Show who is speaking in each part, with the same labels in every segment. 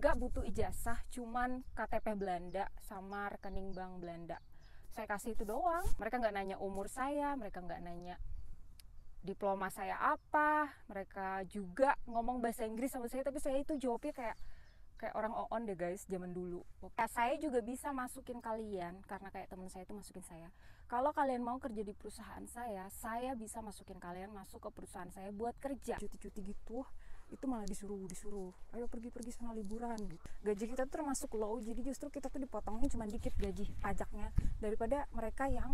Speaker 1: nggak butuh ijazah, cuman KTP Belanda sama rekening bank Belanda. Saya kasih itu doang. Mereka nggak nanya umur saya, mereka nggak nanya diploma saya apa, mereka juga ngomong bahasa Inggris sama saya, tapi saya itu jawabnya kayak orang on deh guys, zaman dulu. Saya juga bisa masukin kalian, karena kayak teman saya itu masukin saya. Kalau kalian mau kerja di perusahaan saya bisa masukin kalian masuk ke perusahaan saya buat kerja. Cuti-cuti gitu, itu malah disuruh, ayo pergi sana liburan gitu. Gaji kita tuh termasuk low, jadi justru kita tuh dipotongnya cuma dikit gaji pajaknya daripada mereka yang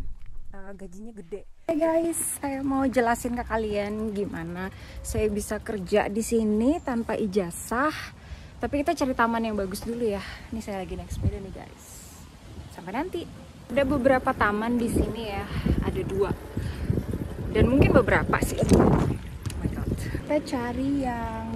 Speaker 1: gajinya gede. Hey guys, saya mau jelasin ke kalian gimana saya bisa kerja di sini tanpa ijazah. Tapi kita cari taman yang bagus dulu ya. Ini saya lagi naik sepeda nih guys. Sampai nanti. Ada beberapa taman di sini ya. Ada 2. Dan mungkin beberapa sih. Oh my god. Kita cari yang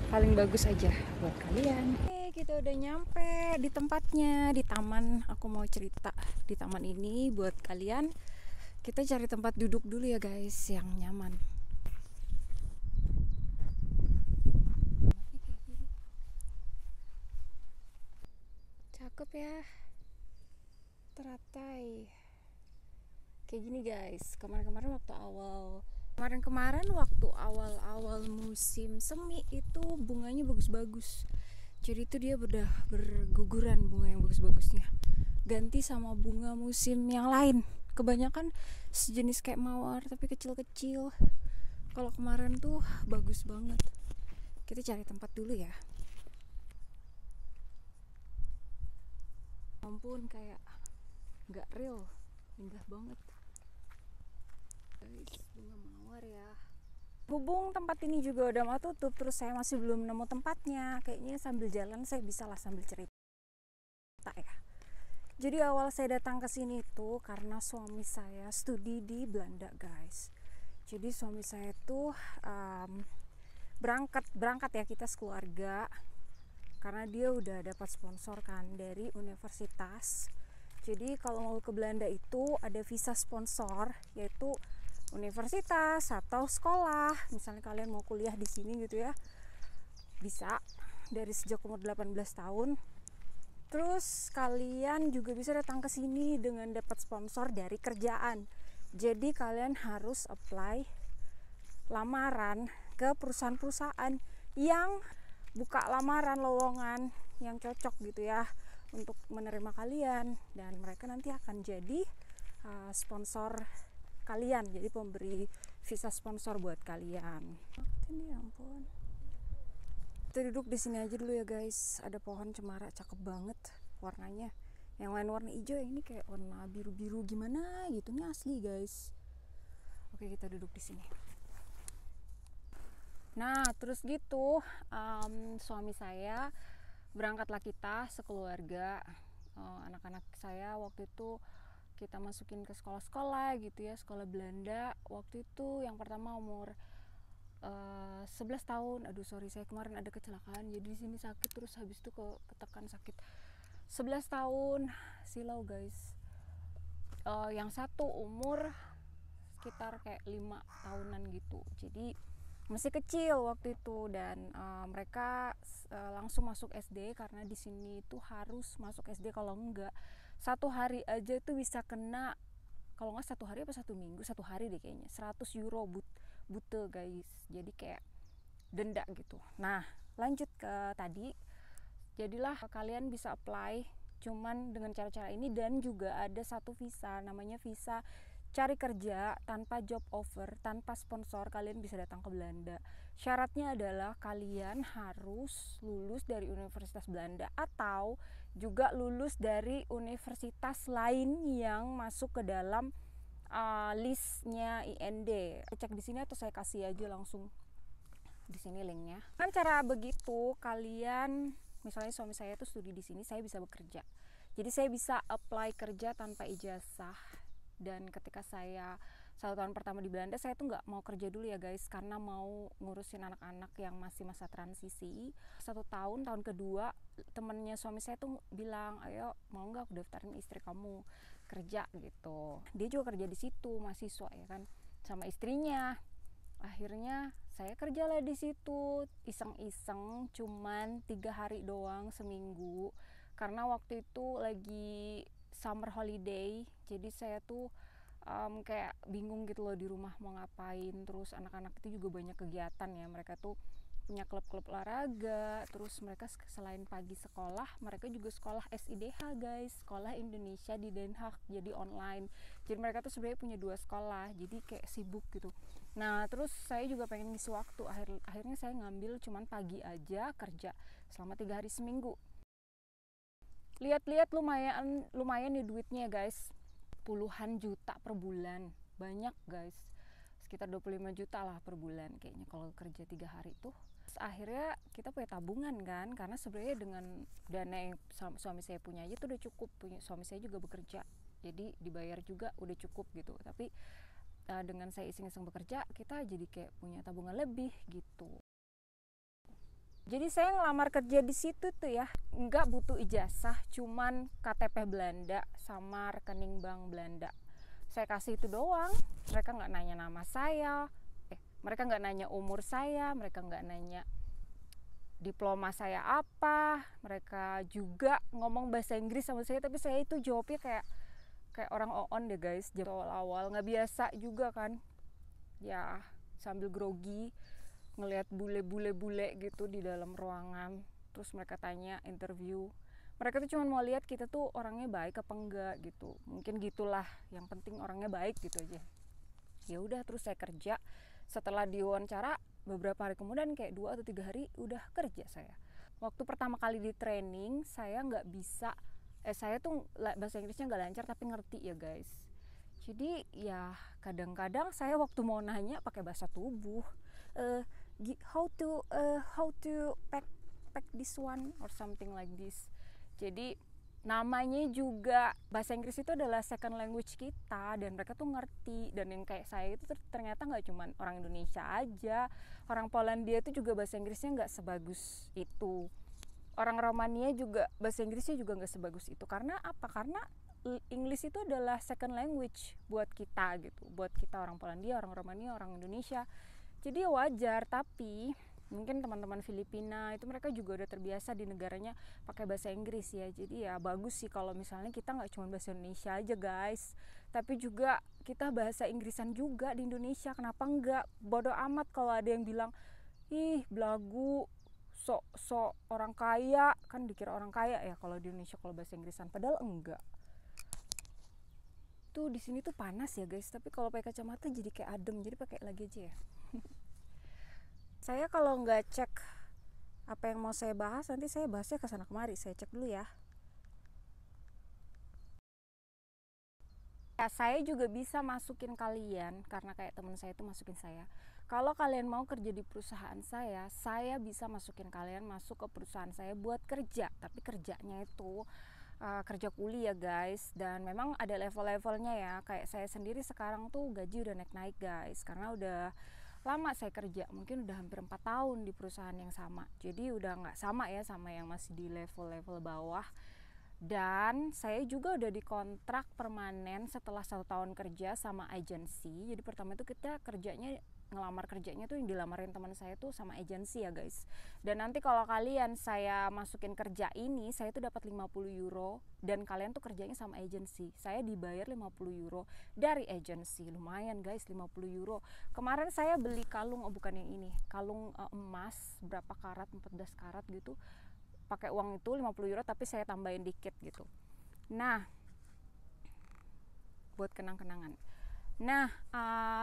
Speaker 1: paling bagus aja buat kalian. Kita udah nyampe di tempatnya, di taman. Aku mau cerita di taman ini buat kalian. Kita cari tempat duduk dulu ya guys, yang nyaman. Cakep ya, teratai. Kayak gini guys. Kemarin waktu awal musim semi itu bunganya bagus-bagus. Jadi itu dia udah berguguran bunga yang bagus-bagusnya. Ganti sama bunga musim yang lain. Kebanyakan sejenis kayak mawar tapi kecil-kecil. Kalau kemarin tuh bagus banget. Kita cari tempat dulu ya. Ampun, kayak nggak real, indah banget guys, bunga mawar ya. Hubung tempat ini juga udah mau tutup, terus saya masih belum nemu tempatnya. Kayaknya sambil jalan saya bisa lah sambil cerita ya. Jadi awal saya datang ke sini tuh karena suami saya studi di Belanda guys. Jadi suami saya tuh berangkat ya, kita sekeluarga, karena dia udah dapat sponsor kan dari universitas. Jadi kalau mau ke Belanda itu ada visa sponsor, yaitu universitas atau sekolah. Misalnya kalian mau kuliah di sini gitu ya, bisa dari sejak umur 18 tahun. Terus kalian juga bisa datang ke sini dengan dapat sponsor dari kerjaan. Jadi kalian harus apply lamaran ke perusahaan-perusahaan yang buka lamaran lowongan yang cocok gitu ya untuk menerima kalian, dan mereka nanti akan jadi sponsor kalian, jadi pemberi visa sponsor buat kalian. Ini ampun. Kita duduk di sini aja dulu ya guys. Ada pohon cemara cakep banget warnanya. Yang lain warna hijau, yang ini kayak warna biru-biru gimana gitu. Ini asli guys. Oke, kita duduk di sini. Nah, terus gitu suami saya berangkatlah kita sekeluarga. Anak-anak saya waktu itu kita masukin ke sekolah-sekolah gitu ya, sekolah Belanda. Waktu itu yang pertama umur 11 tahun. Aduh sorry, saya kemarin ada kecelakaan jadi di sini sakit, terus habis itu ketekan sakit. 11 tahun silau guys. Yang satu umur sekitar kayak 5 tahunan gitu, jadi masih kecil waktu itu. Dan mereka langsung masuk SD karena di sini itu harus masuk SD, kalau enggak 1 hari aja itu bisa kena, kalau nggak 1 hari apa 1 minggu, 1 hari deh kayaknya, 100 euro bute guys, jadi kayak denda gitu. Nah lanjut ke tadi, jadilah kalian bisa apply cuman dengan cara-cara ini, dan juga ada satu visa namanya visa cari kerja tanpa job offer, tanpa sponsor. Kalian bisa datang ke Belanda. Syaratnya adalah kalian harus lulus dari Universitas Belanda atau juga lulus dari universitas lain yang masuk ke dalam listnya IND. Cek di sini atau saya kasih aja langsung di sini linknya. Kan cara begitu kalian, misalnya suami saya itu studi di sini, saya bisa bekerja. Jadi saya bisa apply kerja tanpa ijazah. Dan ketika saya 1 tahun pertama di Belanda, saya tuh nggak mau kerja dulu ya guys, karena mau ngurusin anak-anak yang masih masa transisi. 1 tahun kedua temennya suami saya tuh bilang, ayo mau nggak aku daftarin istri kamu kerja gitu. Dia juga kerja di situ, mahasiswa ya kan, sama istrinya. Akhirnya saya kerjalah di situ iseng-iseng, cuman 3 hari doang seminggu, karena waktu itu lagi summer holiday. Jadi saya tuh kayak bingung gitu loh di rumah mau ngapain. Terus anak-anak itu juga banyak kegiatan ya, mereka tuh punya klub-klub olahraga. Terus mereka selain pagi sekolah, mereka juga sekolah SIDH guys, sekolah Indonesia di Den Haag, jadi online. Jadi mereka tuh sebenarnya punya 2 sekolah, jadi kayak sibuk gitu. Nah terus saya juga pengen ngisi waktu, akhirnya saya ngambil cuman pagi aja kerja selama 3 hari seminggu. Lihat-lihat lumayan nih duitnya guys, puluhan juta per bulan, banyak guys, sekitar 25 juta lah per bulan kayaknya kalau kerja 3 hari tuh. Terus akhirnya kita punya tabungan kan, karena sebenarnya dengan dana yang suami saya punya aja tuh udah cukup. Suami saya juga bekerja, jadi dibayar juga udah cukup gitu. Tapi dengan saya iseng-iseng bekerja, kita jadi kayak punya tabungan lebih gitu. Jadi saya ngelamar kerja di situ tuh ya, nggak butuh ijazah, cuman KTP Belanda sama rekening bank Belanda. Saya kasih itu doang. Mereka nggak nanya nama saya, mereka nggak nanya umur saya, mereka nggak nanya diploma saya apa. Mereka juga ngomong bahasa Inggris sama saya, tapi saya itu jawabnya kayak orang on deh guys. Jam awal-awal nggak biasa juga kan, ya sambil grogi ngelihat bule-bule gitu di dalam ruangan. Terus mereka tanya, interview, mereka tuh cuma mau lihat kita tuh orangnya baik apa enggak gitu, mungkin gitulah, yang penting orangnya baik gitu aja. Ya udah, terus saya kerja. Setelah diwawancara beberapa hari kemudian, kayak 2 atau 3 hari udah kerja saya. Waktu pertama kali di training saya nggak bisa, saya tuh bahasa Inggrisnya nggak lancar tapi ngerti ya guys. Jadi ya kadang-kadang saya waktu mau nanya pakai bahasa tubuh, how to pack this one or something like this. Jadi namanya juga, bahasa Inggris itu adalah second language kita, dan mereka tuh ngerti. Dan yang kayak saya itu ternyata nggak cuma orang Indonesia aja, orang Polandia itu juga bahasa Inggrisnya nggak sebagus itu, orang Romania juga bahasa Inggrisnya juga nggak sebagus itu. Karena apa? Karena English itu adalah second language buat kita gitu, buat kita orang Polandia, orang Romania, orang Indonesia. Jadi wajar. Tapi mungkin teman-teman Filipina itu mereka juga udah terbiasa di negaranya pakai bahasa Inggris ya. Jadi ya bagus sih kalau misalnya kita nggak cuma bahasa Indonesia aja guys, tapi juga kita bahasa Inggrisan juga di Indonesia. Kenapa enggak? Bodoh amat kalau ada yang bilang, ih belagu, sok orang kaya, kan dikira orang kaya ya kalau di Indonesia kalau bahasa Inggrisan, padahal enggak. Tuh di sini tuh panas ya guys, tapi kalau pakai kacamata jadi kayak adem, jadi pakai lagi aja ya. Saya kalau nggak cek apa yang mau saya bahas, nanti saya bahasnya kesana kemari. Saya cek dulu ya. Ya, saya juga bisa masukin kalian, karena kayak teman saya itu masukin saya. Kalau kalian mau kerja di perusahaan saya bisa masukin kalian masuk ke perusahaan saya buat kerja. Tapi kerjanya itu kerja kuli ya guys, dan memang ada level-levelnya ya. Kayak saya sendiri sekarang tuh gaji udah naik-naik guys, karena udah lama saya kerja, mungkin udah hampir 4 tahun di perusahaan yang sama. Jadi udah nggak sama ya sama yang masih di level-level bawah. Dan saya juga udah dikontrak permanen setelah 1 tahun kerja sama agensi. Jadi pertama itu kita ngelamar kerjanya tuh yang dilamarin teman saya tuh sama agensi ya guys. Dan nanti kalau kalian saya masukin kerja ini, saya tuh dapat 50 euro, dan kalian tuh kerjanya sama agensi. Saya dibayar 50 euro dari agensi. Lumayan guys, 50 euro. Kemarin saya beli kalung, bukan yang ini, kalung emas berapa karat, 14 karat gitu. Pakai uang itu 50 euro, tapi saya tambahin dikit gitu. Nah, buat kenang-kenangan. Nah,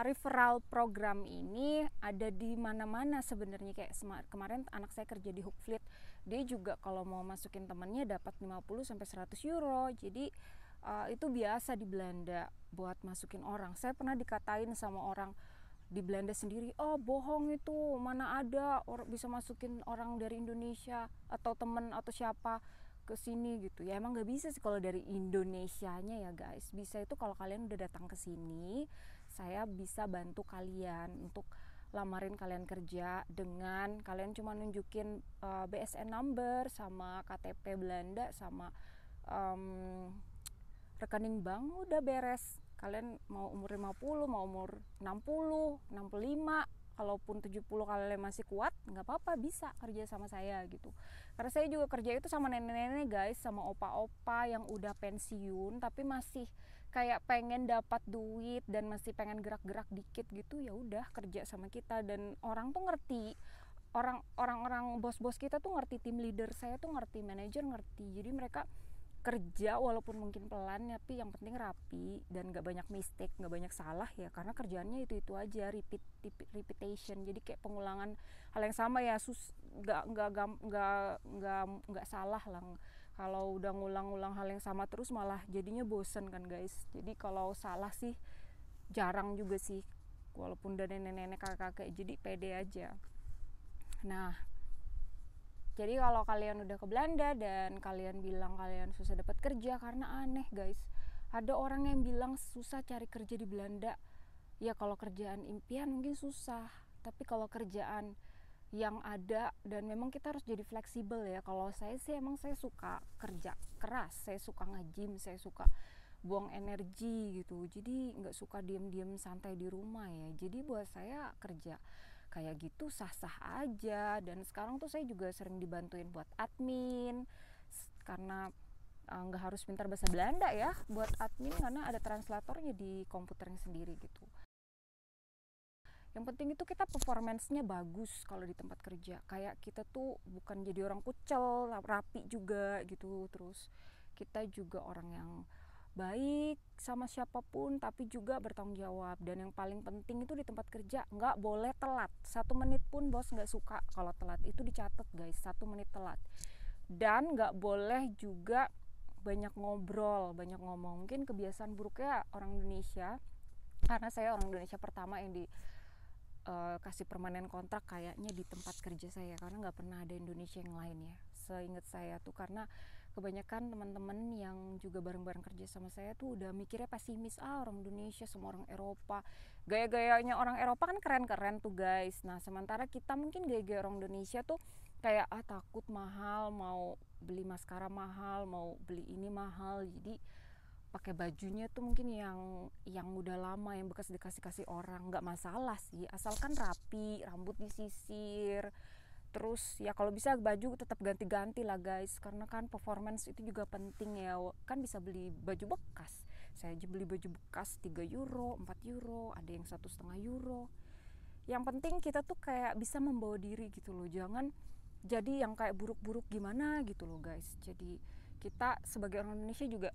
Speaker 1: referral program ini ada di mana-mana sebenarnya. Kayak kemarin anak saya kerja di Hookfleet, dia juga kalau mau masukin temannya dapat 50 sampai 100 euro. Jadi itu biasa di Belanda buat masukin orang. Saya pernah dikatain sama orang di Belanda sendiri, oh bohong itu, mana ada bisa masukin orang dari Indonesia atau temen atau siapa ke sini gitu. Ya emang nggak bisa sih kalau dari Indonesianya ya guys. Bisa itu kalau kalian udah datang ke sini, saya bisa bantu kalian untuk lamarin kalian kerja dengan kalian cuma nunjukin BSN number sama KTP Belanda sama rekening bank, udah beres. Kalian mau umur 50, mau umur 60, 65, kalaupun 70 kalian masih kuat nggak apa-apa, bisa kerja sama saya gitu. Karena saya juga kerja itu sama nenek-nenek guys, sama opa-opa yang udah pensiun tapi masih kayak pengen dapat duit dan masih pengen gerak-gerak dikit gitu. Ya udah kerja sama kita, dan orang tuh ngerti, orang-orang bos-bos kita tuh ngerti, tim leader saya tuh ngerti, manajer ngerti. Jadi mereka kerja walaupun mungkin pelan tapi yang penting rapi dan gak banyak mistake, gak banyak salah ya, karena kerjaannya itu aja, repetition. Jadi kayak pengulangan hal yang sama ya, nggak salah lah. Kalau udah ngulang-ngulang hal yang sama terus malah jadinya bosen kan guys. Jadi kalau salah sih jarang juga sih, walaupun udah nenek-nenek kakek-kakek, jadi pede aja. Nah, jadi kalau kalian udah ke Belanda dan kalian bilang kalian susah dapat kerja, karena aneh guys. Ada orang yang bilang susah cari kerja di Belanda. Ya kalau kerjaan impian mungkin susah, tapi kalau kerjaan yang ada dan memang kita harus jadi fleksibel ya. Kalau saya sih emang saya suka kerja keras, saya suka nge-gym, saya suka buang energi gitu. Jadi nggak suka diem-diem santai di rumah ya. Jadi buat saya kerja kayak gitu sah-sah aja. Dan sekarang tuh saya juga sering dibantuin buat admin, karena nggak harus pintar bahasa Belanda ya buat admin, karena ada translatornya di komputernya sendiri gitu. Yang penting itu kita performance-nya bagus kalau di tempat kerja. Kayak kita tuh bukan jadi orang kucel, rapi juga gitu. Terus kita juga orang yang baik sama siapapun, tapi juga bertanggung jawab. Dan yang paling penting itu di tempat kerja nggak boleh telat. 1 menit pun bos nggak suka kalau telat, itu dicatat guys, 1 menit telat. Dan nggak boleh juga banyak ngobrol, banyak ngomong. Mungkin kebiasaan buruknya orang Indonesia, karena saya orang Indonesia pertama yang kasih permanen kontrak kayaknya di tempat kerja saya, karena nggak pernah ada Indonesia yang lain ya seingat saya tuh. Karena kebanyakan teman-teman yang juga bareng-bareng kerja sama saya tuh udah mikirnya pesimis, orang Indonesia semua orang Eropa, gaya-gayanya orang Eropa kan keren-keren tuh guys. Nah sementara kita mungkin gaya-gaya orang Indonesia tuh kayak takut mahal, mau beli maskara mahal, mau beli ini mahal, jadi pakai bajunya tuh mungkin yang udah lama, yang bekas dikasih orang. Nggak masalah sih asalkan rapi, rambut disisir, terus ya kalau bisa baju tetap ganti-ganti lah guys, karena kan performance itu juga penting ya. Kan bisa beli baju bekas, saya aja beli baju bekas 3 euro, 4 euro, ada yang 1,5 euro. Yang penting kita tuh kayak bisa membawa diri gitu loh, jangan jadi yang kayak buruk-buruk gimana gitu loh guys. Jadi kita sebagai orang Indonesia juga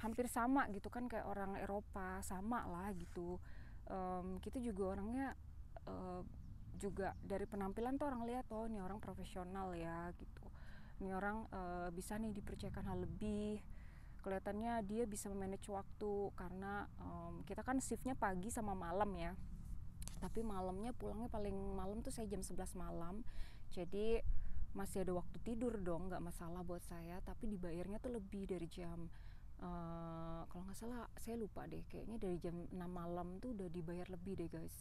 Speaker 1: hampir sama gitu kan kayak orang Eropa, sama lah gitu. Kita juga orangnya juga dari penampilan tuh orang lihat, oh ini orang profesional ya gitu, ini orang bisa nih dipercayakan hal lebih, kelihatannya dia bisa manage waktu. Karena kita kan shiftnya pagi sama malam ya, tapi malamnya pulangnya paling malam tuh saya jam 11 malam, jadi masih ada waktu tidur dong, nggak masalah buat saya. Tapi dibayarnya tuh lebih dari jam kalau nggak salah saya lupa deh, kayaknya dari jam 6 malam tuh udah dibayar lebih deh guys,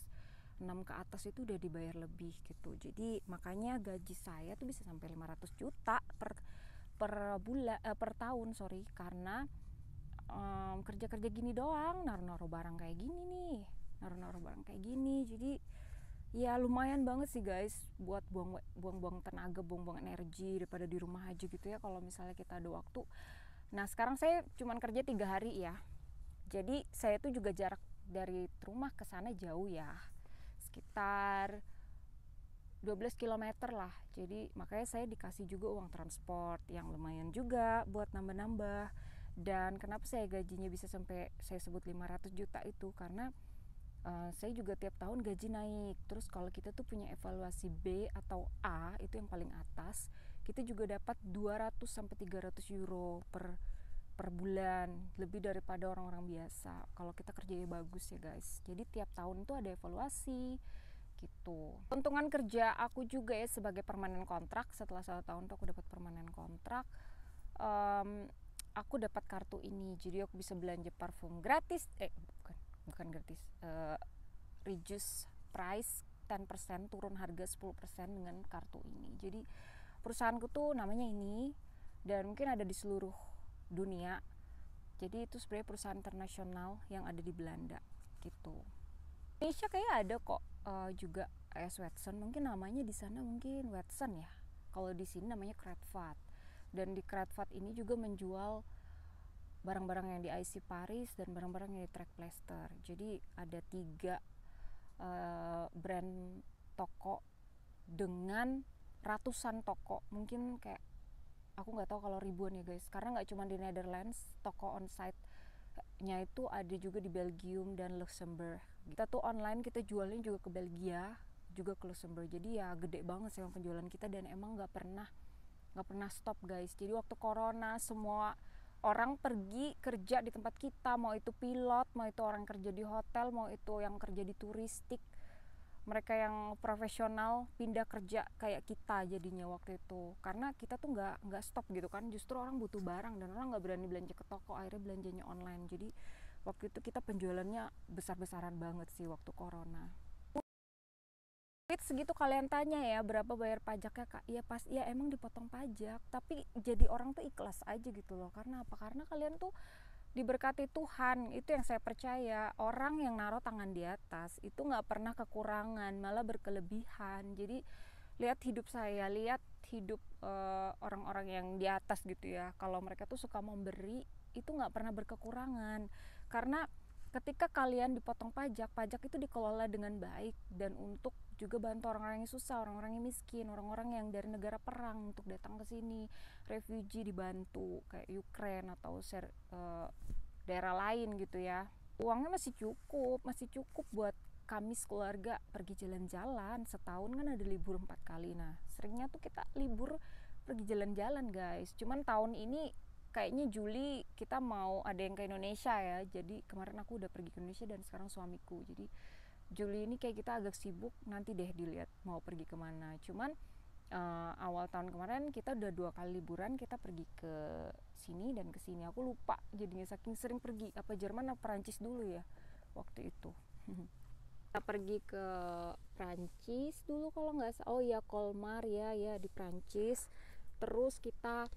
Speaker 1: 6 ke atas itu udah dibayar lebih gitu. Jadi makanya gaji saya tuh bisa sampai 500 juta per bulan, per tahun sorry, karena kerja-kerja gini doang, naruh-naruh barang kayak gini nih, naruh-naruh barang kayak gini. Jadi ya lumayan banget sih guys buat buang-buang tenaga, buang-buang energi, daripada di rumah aja gitu ya kalau misalnya kita ada waktu. Nah sekarang saya cuman kerja 3 hari ya, jadi saya tuh juga jarak dari rumah ke sana jauh ya, sekitar 12 km lah. Jadi makanya saya dikasih juga uang transport yang lumayan juga buat nambah-nambah. Dan kenapa saya gajinya bisa sampai saya sebut 500 juta itu karena saya juga tiap tahun gaji naik. Terus kalau kita tuh punya evaluasi B atau A, itu yang paling atas, kita juga dapat 200 sampai 300 euro per bulan, lebih daripada orang-orang biasa kalau kita kerjanya bagus ya guys. Jadi tiap tahun itu ada evaluasi gitu. Keuntungan kerja aku juga ya sebagai permanen kontrak, setelah 1 tahun tuh aku dapat permanen kontrak. Aku dapat kartu ini, jadi aku bisa belanja parfum gratis, bukan gratis, reduce price 10%, turun harga 10% dengan kartu ini. Jadi perusahaanku tuh namanya ini, dan mungkin ada di seluruh dunia. Jadi itu sebenarnya perusahaan internasional yang ada di Belanda gitu. Indonesia kayak ada kok juga AS Watson, mungkin namanya di sana mungkin Watson ya, kalau di sini namanya Kruidvat. Dan di Kruidvat ini juga menjual barang-barang yang di IC Paris dan barang-barang yang di Trekpleister. Jadi ada 3 brand toko dengan ratusan toko, mungkin kayak aku nggak tahu kalau ribuan ya guys, karena nggak cuma di Netherlands, toko onsite nya itu ada juga di Belgium dan Luxembourg. Kita tuh online kita jualnya juga ke Belgia, juga ke Luxembourg. Jadi ya gede banget sih penjualan kita, dan emang nggak pernah stop guys. Jadi waktu corona semua orang pergi kerja di tempat kita, mau itu pilot, mau itu orang kerja di hotel, mau itu yang kerja di turistik, mereka yang profesional pindah kerja kayak kita jadinya waktu itu, karena kita tuh nggak stop gitu kan, justru orang butuh barang dan orang nggak berani belanja ke toko, akhirnya belanjanya online. Jadi waktu itu kita penjualannya besar-besaran banget sih waktu corona. Segitu kalian tanya ya berapa bayar pajaknya kak, ya pas ya emang dipotong pajak, tapi jadi orang tuh ikhlas aja gitu loh. Karena apa? Karena kalian tuh diberkati Tuhan, itu yang saya percaya. Orang yang naruh tangan di atas itu nggak pernah kekurangan, malah berkelebihan. Jadi lihat hidup saya, lihat hidup orang-orang yang di atas gitu ya, kalau mereka tuh suka memberi itu nggak pernah berkekurangan. Karena ketika kalian dipotong pajak, pajak itu dikelola dengan baik dan untuk juga bantu orang-orang yang susah, orang-orang yang miskin, orang-orang yang dari negara perang untuk datang ke sini, refugee dibantu kayak Ukraine atau daerah lain gitu ya. Uangnya masih cukup buat kami sekeluarga pergi jalan-jalan. Setahun kan ada libur 4 kali. Nah seringnya tuh kita libur pergi jalan-jalan guys. Cuman tahun ini kayaknya Juli kita mau ada yang ke Indonesia ya. Jadi kemarin aku udah pergi ke Indonesia dan sekarang suamiku. Jadi Juli ini kayak kita agak sibuk, nanti deh dilihat mau pergi kemana. Cuman awal tahun kemarin kita udah 2 kali liburan, kita pergi ke sini dan ke sini. Aku lupa jadinya saking sering pergi, apa Jerman atau Perancis dulu ya waktu itu. Kita pergi ke Prancis dulu kalau nggak salah, oh ya Colmar ya di Prancis. Terus kita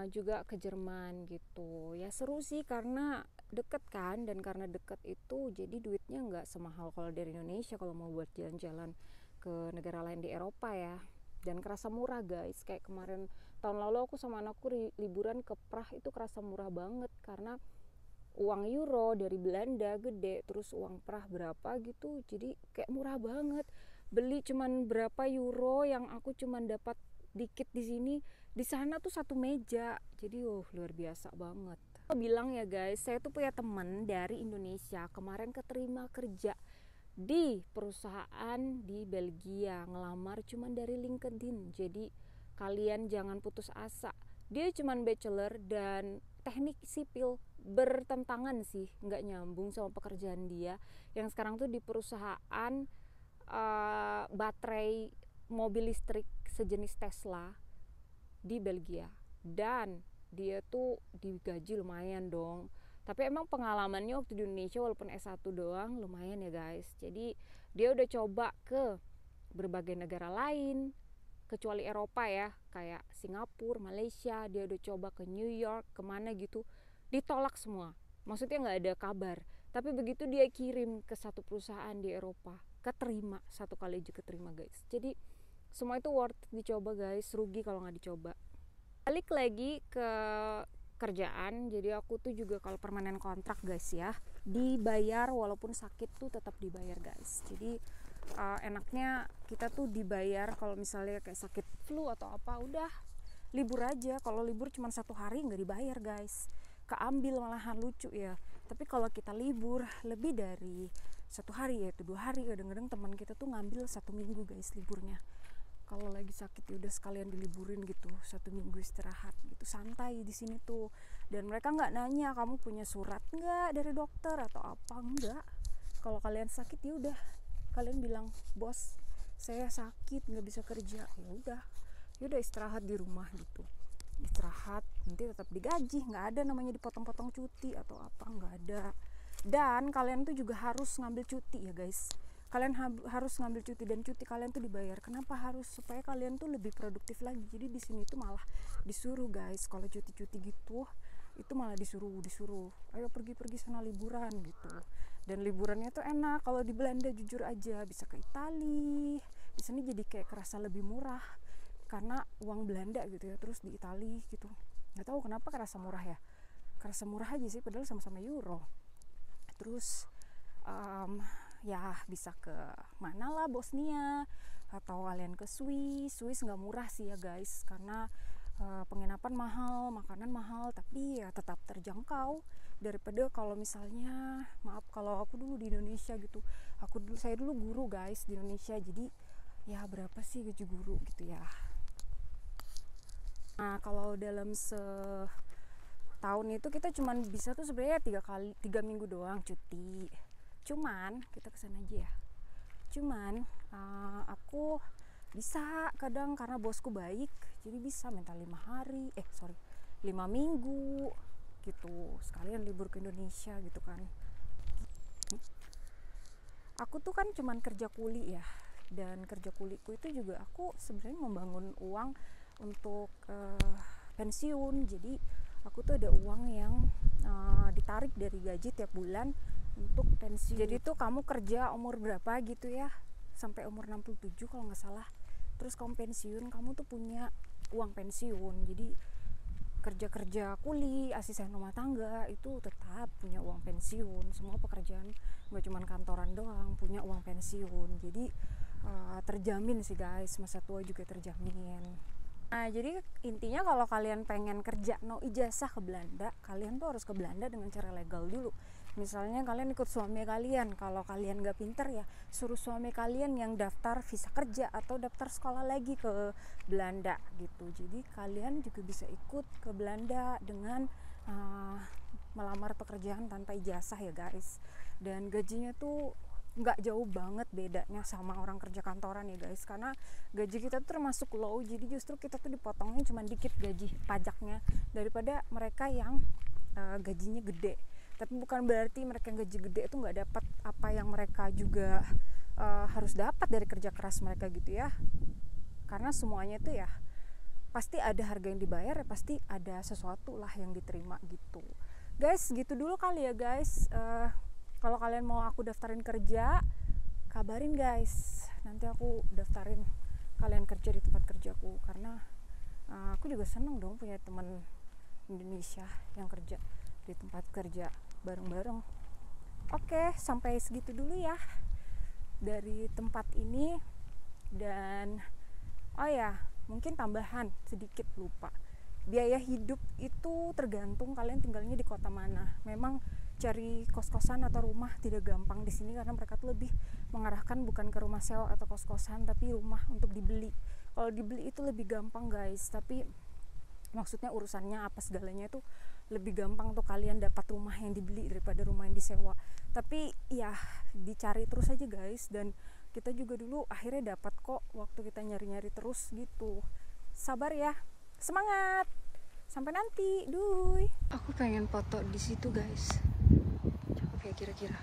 Speaker 1: juga ke Jerman gitu ya. Seru sih karena deket kan, dan karena deket itu jadi duitnya nggak semahal kalau dari Indonesia kalau mau buat jalan-jalan ke negara lain di Eropa ya. Dan kerasa murah guys, kayak kemarin tahun lalu aku sama anakku liburan ke Prague, itu kerasa murah banget karena uang euro dari Belanda gede, terus uang Prague berapa gitu, jadi kayak murah banget. Beli cuman berapa euro yang aku cuman dapat dikit di sini, di sana tuh 1 meja. Jadi luar biasa banget. Aku bilang ya guys, saya tuh punya teman dari Indonesia kemarin keterima kerja di perusahaan di Belgia, ngelamar cuman dari LinkedIn. Jadi kalian jangan putus asa. Dia cuman bachelor dan teknik sipil, bertentangan sih, nggak nyambung sama pekerjaan dia yang sekarang tuh di perusahaan baterai mobil listrik sejenis Tesla di Belgia. Dan dia tuh digaji lumayan dong, tapi emang pengalamannya waktu di Indonesia walaupun S1 doang lumayan ya guys. Jadi dia udah coba ke berbagai negara lain kecuali Eropa ya, kayak Singapura, Malaysia. Dia udah coba ke New York, kemana gitu, ditolak semua, maksudnya nggak ada kabar. Tapi begitu dia kirim ke satu perusahaan di Eropa, keterima, 1 kali aja keterima guys. Jadi semua itu worth dicoba guys, rugi kalau nggak dicoba. Balik lagi ke kerjaan, jadi aku tuh juga kalau permanen kontrak guys ya, dibayar walaupun sakit tuh tetap dibayar guys. Jadi enaknya kita tuh dibayar kalau misalnya kayak sakit flu atau apa, udah libur aja. Kalau libur cuma 1 hari nggak dibayar guys, keambil malahan, lucu ya. Tapi kalau kita libur lebih dari 1 hari, yaitu 2 hari, kadang-kadang teman kita tuh ngambil 1 minggu guys liburnya. Kalau lagi sakit ya udah sekalian diliburin gitu, 1 minggu istirahat gitu, santai di sini tuh. Dan mereka nggak nanya kamu punya surat nggak dari dokter atau apa, enggak. Kalau kalian sakit ya udah kalian bilang, bos saya sakit nggak bisa kerja, ya udah istirahat di rumah gitu. Istirahat, nanti tetap digaji, nggak ada namanya dipotong-potong cuti atau apa, nggak ada. Dan kalian tuh juga harus ngambil cuti ya guys. Kalian harus ngambil cuti, dan cuti kalian tuh dibayar. Kenapa harus? Supaya kalian tuh lebih produktif lagi. Jadi di sini tuh malah disuruh guys, kalau cuti-cuti gitu itu malah disuruh ayo pergi sana liburan gitu. Dan liburannya tuh enak kalau di Belanda, jujur aja. Bisa ke Itali, di sini jadi kayak kerasa lebih murah karena uang Belanda gitu ya. Terus di Itali gitu, nggak tahu kenapa kerasa murah ya, kerasa murah aja sih, padahal sama-sama euro. Terus ya bisa ke mana lah, Bosnia, atau kalian ke Swiss nggak murah sih ya guys, karena penginapan mahal, makanan mahal, tapi ya tetap terjangkau daripada kalau misalnya, maaf, kalau aku dulu di Indonesia gitu. Saya dulu guru guys di Indonesia, jadi ya berapa sih gaji guru gitu ya. Nah, kalau dalam setahun itu kita cuman bisa tuh sebenarnya 3 minggu doang cuti. Cuman kita kesana aja ya. Cuman aku bisa kadang karena bosku baik, jadi bisa minta 5 minggu gitu, sekalian libur ke Indonesia gitu kan. Aku tuh kan cuman kerja kuli ya, dan kerja kuliku itu juga aku sebenarnya membangun uang untuk pensiun. Jadi aku tuh ada uang yang ditarik dari gaji tiap bulan untuk pensiun. Jadi tuh kamu kerja umur berapa gitu ya, sampai umur 67 kalau nggak salah, terus kamu pensiun, kamu tuh punya uang pensiun. Jadi kerja kuli, asisten rumah tangga itu tetap punya uang pensiun. Semua pekerjaan, nggak cuma kantoran doang, punya uang pensiun. Jadi terjamin sih guys, masa tua juga terjamin. Nah, jadi intinya kalau kalian pengen kerja no ijazah ke Belanda, kalian tuh harus ke Belanda dengan cara legal dulu. Misalnya kalian ikut suami kalian, kalau kalian gak pinter ya suruh suami kalian yang daftar visa kerja atau daftar sekolah lagi ke Belanda gitu. Jadi kalian juga bisa ikut ke Belanda dengan melamar pekerjaan tanpa ijazah ya guys. Dan gajinya tuh nggak jauh banget bedanya sama orang kerja kantoran ya guys, karena gaji kita tuh termasuk low, jadi justru kita tuh dipotongnya cuma dikit gaji pajaknya daripada mereka yang gajinya gede. Tapi bukan berarti mereka yang gaji gede itu nggak dapat apa yang mereka juga harus dapat dari kerja keras mereka gitu ya. Karena semuanya itu ya pasti ada harga yang dibayar, ya pasti ada sesuatu lah yang diterima gitu. Guys, gitu dulu kali ya guys. Kalau kalian mau aku daftarin kerja, kabarin guys. Nanti aku daftarin kalian kerja di tempat kerjaku, karena aku juga seneng dong punya teman Indonesia yang kerja di tempat kerja bareng-bareng. Oke, sampai segitu dulu ya dari tempat ini. Dan oh ya, mungkin tambahan sedikit, lupa, biaya hidup itu tergantung kalian tinggalnya di kota mana. Memang cari kos-kosan atau rumah tidak gampang di sini, karena mereka tuh lebih mengarahkan bukan ke rumah sewa atau kos-kosan, tapi rumah untuk dibeli. Kalau dibeli itu lebih gampang guys, tapi maksudnya urusannya apa segalanya itu lebih gampang tuh kalian dapat rumah yang dibeli daripada rumah yang disewa. Tapi ya dicari terus aja guys, dan kita juga dulu akhirnya dapat kok waktu kita nyari-nyari terus gitu. Sabar ya, semangat, sampai nanti, duy. Aku pengen foto di situ guys, cakep ya kira-kira.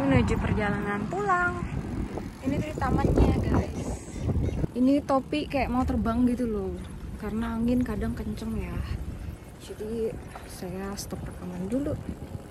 Speaker 1: Menuju perjalanan pulang. Ini dari tamannya guys. Ini topi kayak mau terbang gitu loh, karena angin kadang kenceng ya. Jadi saya stop rekaman dulu.